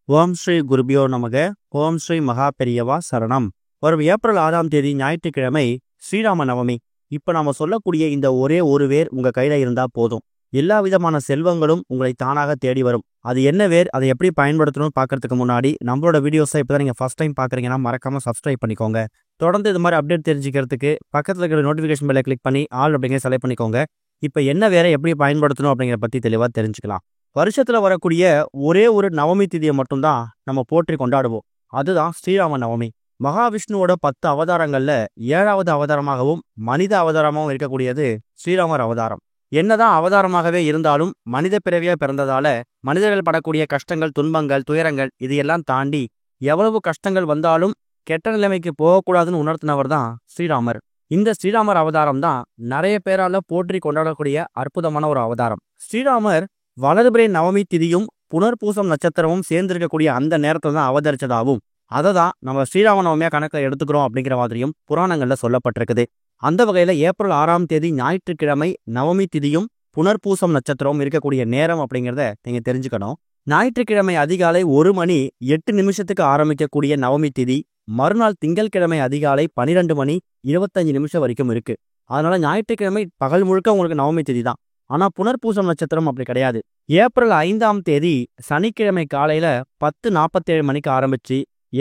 ஓம் ஸ்ரீ குருபியோ நமக. ஓம் ஸ்ரீ மகா பெரியவா சரணம். வரும் ஏப்ரல் 6ஆம் தேதி ஞாயிற்றுக்கிழமை ஸ்ரீராம நவமி. இப்போ நாம சொல்லக்கூடிய இந்த ஒரே ஒரு வேர் உங்க கையில இருந்தா போதும், எல்லா விதமான செல்வங்களும் உங்களை தானாக தேடி வரும். அது என்ன வேர், அதை எப்படி பயன்படுத்தணும்னு பார்க்கறதுக்கு முன்னாடி நம்மளோட வீடியோஸை இப்போ தான் நீங்கள் ஃபர்ஸ்ட் டைம் பார்க்குறீங்கன்னா மறக்காம சப்ஸ்கிரைப் பண்ணிக்கோங்க. தொடர்ந்து இது மாதிரி அப்டேட் தெரிஞ்சுக்கிறதுக்கு பக்கத்தில் இருக்கிற நோட்டிஃபிகேஷன் பெல்லை கிளிக் பண்ணி ஆல் அப்படிங்கிற செலக்ட் பண்ணிக்கோங்க. இப்போ என்ன வேற எப்படி பயன்படுத்தணும் அப்படிங்கிற பற்றி தெளிவாக தெரிஞ்சுக்கலாம். வருஷத்துல வரக்கூடிய ஒரே ஒரு நவமி திதியை மட்டும்தான் நம்ம போற்றி கொண்டாடுவோம். அதுதான் ஸ்ரீராம நவமி. மகாவிஷ்ணுவோட 10 அவதாரங்கள்ல 7வது அவதாரமாகவும் மனித அவதாரமாகவும் இருக்கக்கூடியது ஸ்ரீராமர் அவதாரம். என்னதான் அவதாரமாகவே இருந்தாலும் மனித பிறவியா பிறந்ததால மனிதர்கள் படக்கூடிய கஷ்டங்கள், துன்பங்கள், துயரங்கள் இதையெல்லாம் தாண்டி எவ்வளவு கஷ்டங்கள் வந்தாலும் கெட்ட நிலைமைக்கு போகக்கூடாதுன்னு உணர்த்தினவர் தான் ஸ்ரீராமர். இந்த ஸ்ரீராமர் அவதாரம் தான் நிறைய பேரால போற்றி கொண்டாடக்கூடிய அற்புதமான ஒரு அவதாரம். ஸ்ரீராமர் வளர்பிறை நவமி திதியும் புனர்பூசம் நட்சத்திரமும் சேர்ந்திருக்கக்கூடிய அந்த நேரத்துல தான் அவதரிச்சதாகவும் அதை தான் நம்ம ஸ்ரீராம நவமியா கணக்கில் எடுத்துக்கிறோம் அப்படிங்கிற மாதிரியும் புராணங்கள்ல சொல்லப்பட்டிருக்குது. அந்த வகையில ஏப்ரல் 6ஆம் தேதி ஞாயிற்றுக்கிழமை நவமி திதியும் புனர்பூசம் நட்சத்திரமும் இருக்கக்கூடிய நேரம் அப்படிங்கிறத நீங்க தெரிஞ்சுக்கணும். ஞாயிற்றுக்கிழமை அதிகாலை 1 மணி 8 நிமிஷத்துக்கு ஆரம்பிக்கக்கூடிய நவமி திதி மறுநாள் திங்கட்கிழமை அதிகாலை 12 மணி 25 நிமிஷம் வரைக்கும் இருக்கு. அதனால ஞாயிற்றுக்கிழமை பகல் முழுக்க உங்களுக்கு நவமி திதி தான். ஆனா புனர்பூசம் நட்சத்திரம் அப்படி கிடையாது. ஏப்ரல் 5ஆம் தேதி சனிக்கிழமை காலையில 10:47 மணிக்கு ஆரம்பிச்சு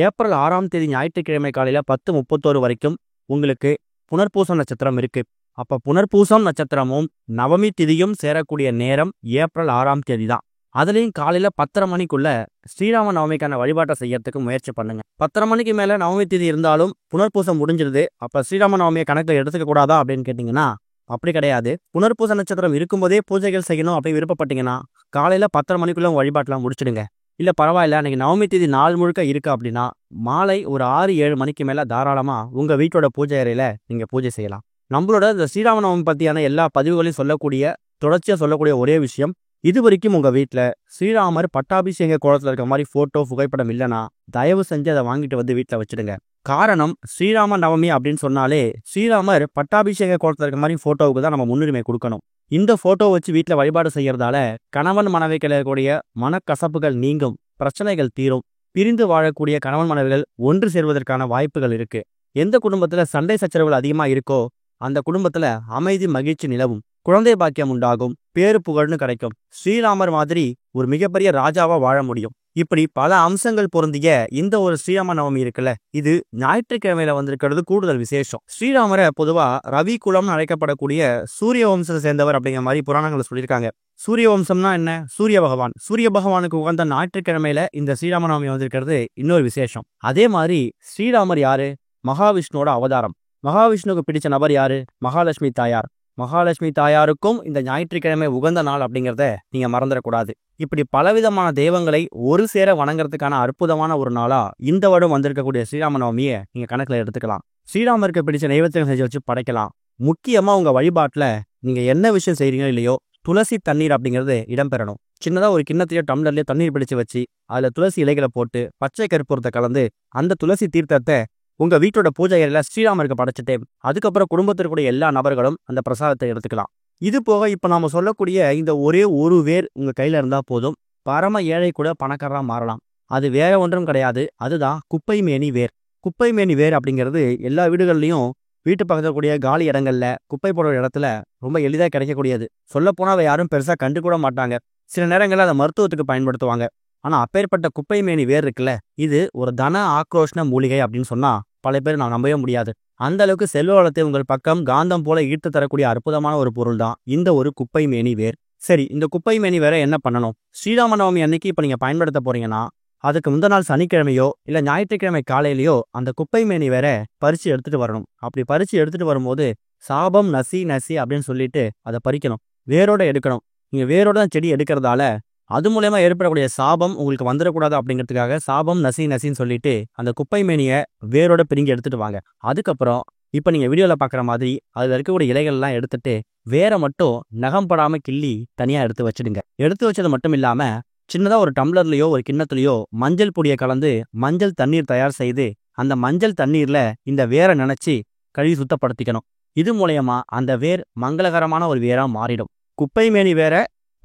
ஏப்ரல் 6ஆம் தேதி ஞாயிற்றுக்கிழமை காலையில 10:31 வரைக்கும் உங்களுக்கு புனர்பூசம் நட்சத்திரம் இருக்கு. அப்ப புனர்பூசம் நட்சத்திரமும் நவமி திதியும் சேரக்கூடிய நேரம் ஏப்ரல் 6ஆம் தேதி தான். அதுலயும் காலையில 10:30 மணிக்குள்ள ஸ்ரீராம நவமிக்கான வழிபாட்டை செய்யறதுக்கு முயற்சி பண்ணுங்க. 10:30 மணிக்கு மேல நவமி திதி இருந்தாலும் புனர்பூசம் முடிஞ்சிருது, அப்ப ஸ்ரீராம நவமியை கணக்கில் எடுத்துக்க கூடாதா அப்படின்னு கேட்டீங்கன்னா அப்படி கிடையாது. புனர்பூச நட்சத்திரம் இருக்கும்போதே பூஜைகள் செய்யணும் அப்படி விருப்பப்பட்டீங்கன்னா காலையில 10:30 மணிக்குள்ள வழிபாட்டெல்லாம் முடிச்சிடுங்க. இல்ல பரவாயில்ல, அன்னைக்கு நவமி தேதி நாள் முழுக்க இருக்கு அப்படின்னா மாலை ஒரு 6-7 மணிக்கு மேல தாராளமா உங்க வீட்டோட பூஜை அறையில நீங்க பூஜை செய்யலாம். நம்மளோட இந்த ஸ்ரீராம நவமி பத்தியான எல்லா பதிவுகளையும் சொல்லக்கூடிய தொடர்ச்சியா சொல்லக்கூடிய ஒரே விஷயம், இது வரைக்கும் உங்க வீட்டுல ஸ்ரீராமர் பட்டாபிஷேக கோலத்துல இருக்க மாதிரி போட்டோ புகைப்படம் இல்லைன்னா தயவு செஞ்சு அதை வாங்கிட்டு வந்து வீட்டுல வச்சிடுங்க. காரணம், ஸ்ரீராம நவமி அப்படின்னு சொன்னாலே ஸ்ரீராமர் பட்டாபிஷேக கோலத்துல இருக்க மாதிரி போட்டோவுக்கு தான் நம்ம முன்னுரிமை கொடுக்கணும். இந்த போட்டோ வச்சு வீட்டுல வழிபாடு செய்யறதால கணவன் மனைவிக்கு இருக்கக்கூடிய மனக்கசப்புகள் நீங்கும், பிரச்சனைகள் தீரும், பிரிந்து வாழக்கூடிய கணவன் மனைவிகள் ஒன்று சேர்வதற்கான வாய்ப்புகள் இருக்கு. எந்த குடும்பத்துல சண்டை சச்சரவுகள் அதிகமா இருக்கோ அந்த குடும்பத்துல அமைதி மகிழ்ச்சி நிலவும், குழந்தை பாக்கியம் உண்டாகும், பேரு புகழ்னு கிடைக்கும். ஸ்ரீராமர் மாதிரி ஒரு மிகப்பெரிய ராஜாவா வாழ முடியும். இப்படி பல அம்சங்கள் பொருந்திய இந்த ஒரு ஸ்ரீராம நவமி இருக்குல்ல, இது ஞாயிற்றுக்கிழமையில வந்திருக்கிறது கூடுதல் விசேஷம். ஸ்ரீராமரை பொதுவா ரவி குலம்னு அழைக்கப்படக்கூடிய சூரிய வம்சத்தை சேர்ந்தவர் அப்படிங்கிற மாதிரி புராணங்களை சொல்லியிருக்காங்க. சூரிய வம்சம்னா என்ன? சூரிய பகவான். சூரிய பகவானுக்கு உகந்த ஞாயிற்றுக்கிழமையில இந்த ஸ்ரீராம நவமி வந்திருக்கிறது இன்னொரு விசேஷம். அதே மாதிரி ஸ்ரீராமர் யாரு? மகாவிஷ்ணுவோட அவதாரம். மகாவிஷ்ணுவுக்கு பிடிச்ச நபர் யாரு? மகாலட்சுமி தாயார். மகாலட்சுமி தாயாருக்கும் இந்த ஞாயிற்றுக்கிழமை உகந்த நாள் அப்படிங்கிறத நீங்க மறந்துடக்கூடாது. இப்படி பலவிதமான தெய்வங்களை ஒரு சேர வணங்குறதுக்கான அற்புதமான ஒரு நாளா இந்த வருடம் வந்திருக்கக்கூடிய ஸ்ரீராம நவமியை நீங்க கணக்குல எடுத்துக்கலாம். ஸ்ரீராமருக்கு பிடிச்ச நைவேத்தியம் செஞ்சு வச்சு படைக்கலாம். முக்கியமா உங்க வழிபாட்டுல நீங்க என்ன விஷயம் செய்றீங்களோ இல்லையோ துளசி தண்ணீர் அப்படிங்கிறது இடம்பெறணும். சின்னதா ஒரு கிண்ணத்திலேயோ டம்ளர்லயோ தண்ணீர் பிடிச்சு வச்சு அதுல துளசி இலைகளை போட்டு பச்சை கற்பூரத்தை கலந்து அந்த துளசி தீர்த்தத்தை உங்க வீட்டோட பூஜை அறையில ஸ்ரீராமருக்கு படைச்சிட்டு அதுக்கப்புறம் குடும்பத்திற்குரிய எல்லா நபர்களும் அந்த பிரசாதத்தை எடுத்துக்கலாம். இது போக இப்ப நாம சொல்லக்கூடிய இந்த ஒரே ஒரு வேர் உங்க கையில இருந்தா போதும், பரம ஏழை கூட பணக்காரரா மாறலாம். அது வேற ஒன்றும் கிடையாது, அதுதான் குப்பை மேனி வேர். குப்பை மேனி வேர் அப்படிங்கிறது எல்லா வீடுகள்லயும் வீட்டு பக்கத்துல கூடிய காலி இடங்கள்ல குப்பை போடுற இடத்துல ரொம்ப எளிதா கிடைக்கக்கூடியது. சொல்ல போனா அதை யாரும் பெருசா கண்டு கூட மாட்டாங்க. சில நேரங்கள்ல அதை மருத்துவத்துக்கு பயன்படுத்துவாங்க. ஆனா அப்பேற்பட்ட குப்பை மேனி வேர் இருக்குல்ல, இது ஒரு தன ஆக்ரோஷ்ண மூலிகை அப்படின்னு சொன்னா பல பேர் நான் நம்பவே முடியாது. அந்த அளவுக்கு செல்வ வளத்தை உங்கள் பக்கம் காந்தம் போல ஈர்த்து தரக்கூடிய அற்புதமான ஒரு பொருள் தான் இந்த ஒரு குப்பை மேனி வேர். சரி, இந்த குப்பை மேனி வேற என்ன பண்ணணும்? ஸ்ரீராம நவமி அன்னைக்கு இப்ப நீங்க பயன்படுத்த போறீங்கன்னா அதுக்கு முந்த நாள் சனிக்கிழமையோ இல்ல ஞாயிற்றுக்கிழமை காலையிலயோ அந்த குப்பை மேனி வேற பறிச்சு எடுத்துட்டு வரணும். அப்படி பறிச்சு எடுத்துட்டு வரும்போது சாபம் நசி நசி அப்படின்னு சொல்லிட்டு அதை பறிக்கணும், வேரோட எடுக்கணும். நீங்க வேரோட தான் செடி எடுக்கிறதால அது மூலமா ஏற்படக்கூடிய சாபம் உங்களுக்கு வந்துடக்கூடாது அப்படிங்கிறதுக்காக சாபம் நசி நசின்னு சொல்லிட்டு அந்த குப்பை மேனியை வேரோட பிரிங்கி எடுத்துட்டு வாங்க. அதுக்கப்புறம் இப்ப நீங்க வீடியோல பாக்குற மாதிரி அதுல இருக்கக்கூடிய இலைகள் எல்லாம் எடுத்துட்டு வேற மட்டும் நகம் படாம கிள்ளி தனியா எடுத்து வச்சிடுங்க. எடுத்து வச்சது மட்டும் இல்லாம சின்னதா ஒரு டம்ளர்லயோ ஒரு கிண்ணத்துலயோ மஞ்சள் பொடியை கலந்து மஞ்சள் தண்ணீர் தயார் செய்து அந்த மஞ்சள் தண்ணீர்ல இந்த வேரை நினைச்சு கழுவி சுத்தப்படுத்திக்கணும். இது மூலயமா அந்த வேர் மங்களகரமான ஒரு வேரா மாறிடும். குப்பை மேனி வேற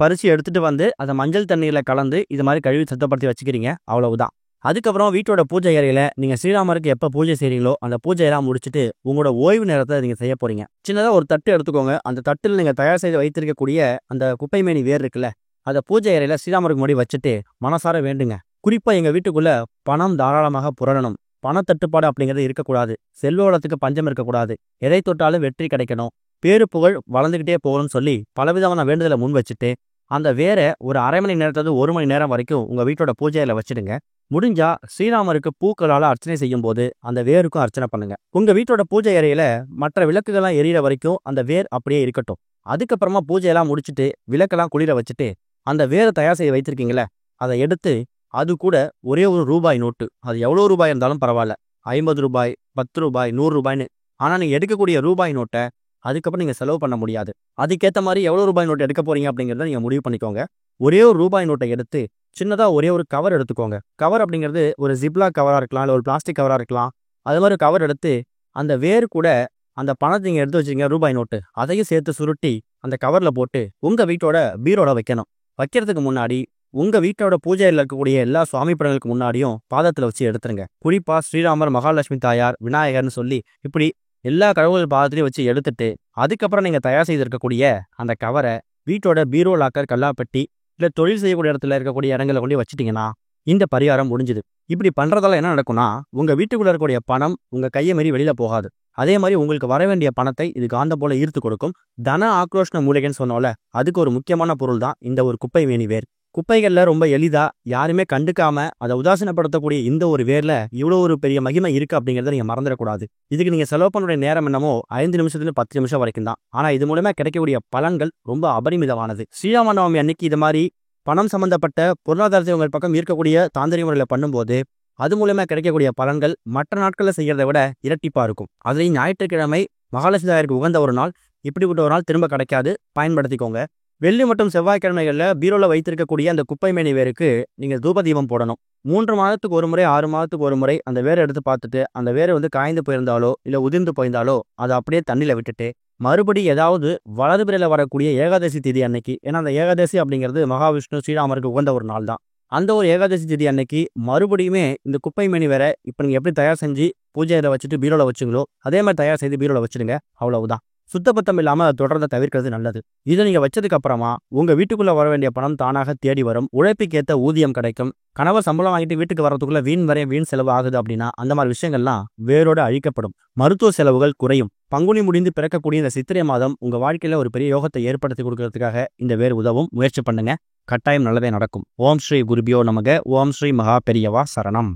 பறிச்சு எடுத்துட்டு வந்து அதை மஞ்சள் தண்ணீர்ல கலந்து இது மாதிரி கழுவி சுத்தப்படுத்தி வச்சுக்கிறீங்க. அவ்வளவுதான். அதுக்கப்புறம் வீட்டோட பூஜை அறையில நீங்க ஸ்ரீராமருக்கு எப்ப பூஜை செய்றீங்களோ அந்த பூஜையெல்லாம் முடிச்சுட்டு உங்களோட ஓய்வு நேரத்தை நீங்க செய்ய போறீங்க. சின்னதா ஒரு தட்டு எடுத்துக்கோங்க. அந்த தட்டில் நீங்க தயார் செய்து வைத்திருக்கக்கூடிய அந்த குப்பைமேனி வேர் இருக்குல்ல, அதை பூஜை அறையில ஸ்ரீராமருக்கு முன்னாடி வச்சுட்டு மனசார வேண்டுங்க. குறிப்பா எங்க வீட்டுக்குள்ள பணம் தாராளமாக புரளணும். பணத்தட்டுப்பாடு அப்படிங்கிறது இருக்கக்கூடாது. செல்வ வளத்துக்கு பஞ்சம் இருக்கக்கூடாது. எதை தொட்டாலும் வெற்றி கிடைக்கணும். பேரு புகழ் வளர்ந்துகிட்டே போகணும்னு சொல்லி பலவிதமான வேண்டுதலை முன் வச்சுட்டு அந்த வேற ஒரு அரை மணி நேரத்துல 1 மணி நேரம் வரைக்கும் உங்க வீட்டோட பூஜையில வச்சிடுங்க. முடிஞ்சா ஸ்ரீராமருக்கு பூக்களால அர்ச்சனை செய்யும் போது அந்த வேருக்கும் அர்ச்சனை பண்ணுங்க. உங்க வீட்டோட பூஜை அறையில மற்ற விளக்குகள்லாம் எரியற வரைக்கும் அந்த வேர் அப்படியே இருக்கட்டும். அதுக்கப்புறமா பூஜையெல்லாம் முடிச்சுட்டு விளக்கெல்லாம் குளிர வச்சுட்டு அந்த வேரை தயார் செய்ய வைத்திருக்கீங்களே, அதை எடுத்து அது கூட ஒரே ஒரு ரூபாய் நோட்டு, அது எவ்வளோ ரூபாய் இருந்தாலும் பரவாயில்ல, 50 ரூபாய், 10 ரூபாய், 100 ரூபாய்ன்னு. ஆனா நீங்க எடுக்கக்கூடிய ரூபாய் நோட்டை அதுக்கப்புறம் நீங்க செலவு பண்ண முடியாது. அதுக்கேற்ற மாதிரி எவ்வளோ ரூபாய் நோட்டு எடுக்க போறீங்க அப்படிங்கிறத நீங்க முடிவு பண்ணிக்கோங்க. ஒரே ஒரு ரூபாய் நோட்டை எடுத்து சின்னதா ஒரே ஒரு கவர் எடுத்துக்கோங்க. கவர் அப்படிங்கிறது ஒரு ஜிப்லாக் கவரா இருக்கலாம், இல்லை ஒரு பிளாஸ்டிக் கவரா இருக்கலாம். அது மாதிரி கவர் எடுத்து அந்த வேர் கூட அந்த பணத்தை நீங்க எடுத்து வச்சுருங்க ரூபாய் நோட்டு, அதையும் சேர்த்து சுருட்டி அந்த கவர்ல போட்டு உங்க வீட்டோட பீரோல வைக்கணும். வைக்கிறதுக்கு முன்னாடி உங்க வீட்டோட பூஜையில் இருக்கக்கூடிய எல்லா சுவாமி படங்களுக்கு முன்னாடியும் பாதத்துல வச்சு எடுத்துருங்க. குறிப்பா ஸ்ரீராமர், மகாலட்சுமி தாயார், விநாயகர்னு சொல்லி இப்படி எல்லா கடவுள் பாதத்திலையும் வச்சு எடுத்துட்டு அதுக்கப்புறம் நீங்க தயார் செய்திருக்கக்கூடிய அந்த கவரை வீட்டோட பீரோ, லாக்கர், கல்லாப்பெட்டி இல்லை தொழில் செய்யக்கூடிய இடத்துல இருக்கக்கூடிய இடங்களை கொண்டு வச்சுட்டீங்கன்னா இந்த பரிகாரம் முடிஞ்சுது. இப்படி பண்றதால என்ன நடக்கும்னா உங்க வீட்டுக்குள்ள இருக்கக்கூடிய பணம் உங்க கையை மீறி வெளியில போகாது. அதே மாதிரி உங்களுக்கு வர வேண்டிய பணத்தை இது காந்தம் போல ஈர்த்து கொடுக்கும். தன ஆக்ரோஷ்ண மூலிகைன்னு சொன்னோம்ல, அதுக்கு ஒரு முக்கியமான பொருள் தான் இந்த ஒரு குப்பை மேனி வேர். குப்பைகள்ல ரொம்ப எளிதா யாருமே கண்டுக்காம அதை உதாசீனப்படுத்தக்கூடிய இந்த ஒரு வேர்ல இவ்வளோ ஒரு பெரிய மகிமை இருக்கு அப்படிங்கிறத நீங்க மறந்துடக்கூடாது. இதுக்கு நீங்க செலவு பண்ணக்கூடிய நேரம் என்னமோ 5 நிமிஷத்துல 10 நிமிஷம் வரைக்கும் தான். ஆனா இது மூலமா கிடைக்கக்கூடிய பலன்கள் ரொம்ப அபரிமிதமானது. ஸ்ரீராம நவமி அன்னைக்கு இது மாதிரி பணம் சம்பந்தப்பட்ட பொருளாதாரத்தை உங்கள் பக்கம் ஈர்க்கக்கூடிய தாந்திரிக முறையில பண்ணும்போது அது மூலமா கிடைக்கக்கூடிய பலன்கள் மற்ற நாட்கள்ல செய்யறதை விட இரட்டிப்பா இருக்கும். அதுலேயும் ஞாயிற்றுக்கிழமை மகாலட்சுமி தாயாருக்கு உகந்த ஒரு நாள். இப்படிப்பட்ட ஒரு நாள் திரும்ப கிடைக்காது, பயன்படுத்திக்கோங்க. வெள்ளி மற்றும் செவ்வாய்க்கிழமைகளில் பீரோல வைத்திருக்கக்கூடிய அந்த குப்பை மேனி வேருக்கு நீங்கள் தூப தீபம் போடணும். 3 மாதத்துக்கு ஒரு முறை, 6 மாதத்துக்கு ஒரு முறை அந்த வேரை எடுத்து பார்த்துட்டு அந்த வேரை காய்ந்து போயிருந்தாலோ இல்லை உதிர்ந்து போயிருந்தாலோ அதை அப்படியே தண்ணியில் விட்டுட்டு மறுபடி ஏதாவது வலதுபிறையில் வரக்கூடிய ஏகாதசி திதி அன்னைக்கு, ஏன்னா அந்த ஏகாதசி அப்படிங்கிறது மகாவிஷ்ணு ஸ்ரீராமருக்கு உகந்த ஒரு நாள் தான். அந்த ஒரு ஏகாதசி திதி அன்னைக்கு மறுபடியுமே இந்த குப்பை மேனி வேற இப்போ நீங்கள் எப்படி தயார் செஞ்சு பூஜையில் வச்சுட்டு பீரோல வச்சுங்களோ அதே மாதிரி தயார் செய்து பீரோல வச்சுடுங்க. அவ்வளவுதான். சுத்தபத்தம் இல்லாமல் அதை தொடர்ந்து தவிர்க்கிறது நல்லது. இதை நீங்கள் வச்சதுக்கு அப்புறமா உங்கள் வீட்டுக்குள்ளே வர வேண்டிய பணம் தானாக தேடி வரும். உழைப்புக்கேற்ற ஊதியம் கிடைக்கும். கணவர் சம்பளம் வாங்கிட்டு வீட்டுக்கு வரதுக்குள்ள வீண் செலவு ஆகுது அப்படின்னா அந்த மாதிரி விஷயங்கள்லாம் வேரோடு அழிக்கப்படும். மருத்துவ செலவுகள் குறையும். பங்குனி முடிந்து பிறக்கக்கூடிய இந்த சித்திரை மாதம் உங்கள் வாழ்க்கையில் ஒரு பெரிய யோகத்தை ஏற்படுத்தி கொடுக்கறதுக்காக இந்த வேர் உதவும். முயற்சி பண்ணுங்க, கட்டாயம் நல்லதே நடக்கும். ஓம் ஸ்ரீ குருபியோ நமக. ஓம் ஸ்ரீ மகா பெரியவா சரணம்.